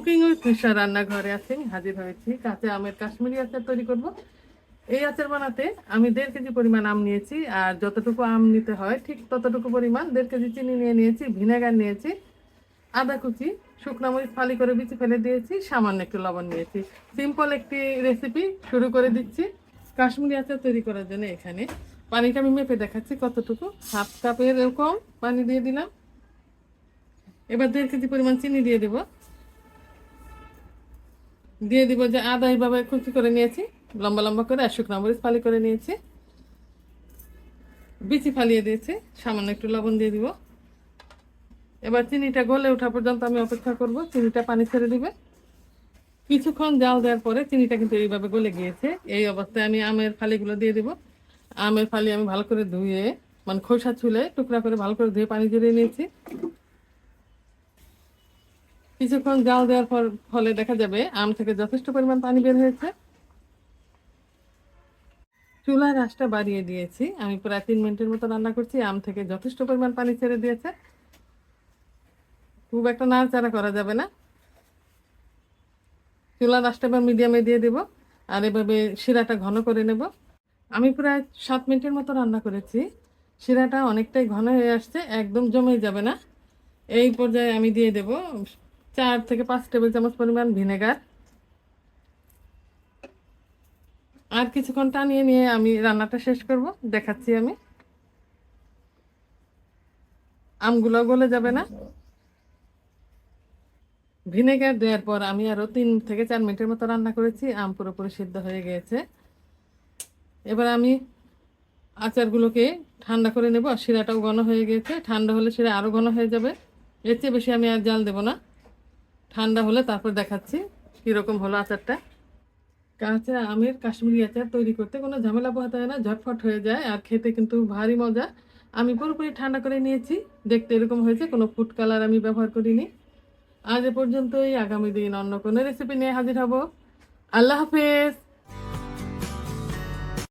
Cooking with নিশা রান্নাঘরে আছি, হাজির হয়েছি। কাঁচা আমের কাশ্মীরি আচার তৈরি করব। এই আচার বানাতে আমি 1.5 কেজি পরিমাণ আম নিয়েছি, আর যতটুকু আম নিতে হয় ঠিক ততটুকু পরিমাণ 1.5 কেজি চিনি নিয়ে নিয়েছি, ভিনেগার নিয়েছি, আদা কুচি, শুকনো মরিচ ফালি করে বিচি ফেলে দিয়েছি, সামান্য একটু লবণ নিয়েছি। সিম্পল একটি রেসিপি, শুরু করে দিচ্ছি। কাশ্মীরি আচার তৈরি করার জন্য এখানে পানিটা আমি মেপে দেখাচ্ছি কতটুকু। 1/2 কাপের এরকম পানি দিয়ে দিলাম। এবার 1.5 কেজি পরিমাণ চিনি দিয়ে দেবো। দিয়ে দিব যে আদা এইভাবে কুচি করে নিয়েছি লম্বা লম্বা করে, আর শুকনো মরিচ ফালি করে নিয়েছি, বিচি ফালিয়ে দিয়েছি, সামান্য একটু লবণ দিয়ে দিব। এবার চিনিটা গলে ওঠা পর্যন্ত আমি অপেক্ষা করব। চিনিটা পানি ছেড়ে দিবে। কিছুক্ষণ জাল দেওয়ার পরে চিনিটা কিন্তু এইভাবে গলে গিয়েছে। এই অবস্থায় আমি আমের ফালিগুলো দিয়ে দিব। আমের ফালি আমি ভালো করে ধুয়ে, মানে খোসা ছুলে টুকরা করে ভালো করে ধুয়ে পানি ঝরিয়ে নিয়েছি। কিছুক্ষণ জাল দেওয়ার ফলে দেখা যাবে আম থেকে যথেষ্ট পরিমাণ পানি বের হয়েছে। চুলার আঁচটা বাড়িয়ে দিয়েছি। আমি প্রায় 3 মিনিটের মতো রান্না করছি। আম থেকে যথেষ্ট পরিমাণ পানি ছেড়ে দিয়েছে। খুব একটা নাড়াচাড়া করা যাবে না। চুলার আঁচটা এবার মিডিয়ামে দিয়ে দেব, আর এভাবে শিরাটা ঘন করে নেব। আমি প্রায় 7 মিনিটের মতো রান্না করেছি। শিরাটা অনেকটাই ঘন হয়ে আসছে, একদম জমে যাবে না। এই পর্যায়ে আমি দিয়ে দেব 4 থেকে 5 টেবিল চামচ পরিমাণ ভিনেগার। আর কিছুক্ষণ টানিয়ে নিয়ে আমি রান্নাটা শেষ করব, দেখাচ্ছি আমি। আমগুলো গলে যাবে না। ভিনেগার দেওয়ার পর আমি আরও 3 থেকে 4 মিনিটের মতো রান্না করেছি। আম পুরোপুরি সিদ্ধ হয়ে গিয়েছে। এবার আমি আচারগুলোকে ঠান্ডা করে নেব। আর শিরাটাও ঘন হয়ে গিয়েছে, ঠান্ডা হলে শিরা আরও ঘন হয়ে যাবে। এর চেয়ে বেশি আমি আর জাল দেব না। ঠান্ডা হলে তারপর দেখাচ্ছি কীরকম হলো আচারটা। কাঁচা আমের কাশ্মীরি আচার তৈরি করতে কোনো ঝামেলা পোহাতে হয় না, ঝটফট হয়ে যায়, আর খেতে কিন্তু ভারী মজা। আমি পুরোপুরি ঠান্ডা করে নিয়েছি। দেখতে এরকম হয়েছে, কোনো ফুড কালার আমি ব্যবহার করিনি। আজ এ পর্যন্তই। আগামী দিন অন্য কোনো রেসিপি নিয়ে হাজির হব। আল্লাহ হাফেজ।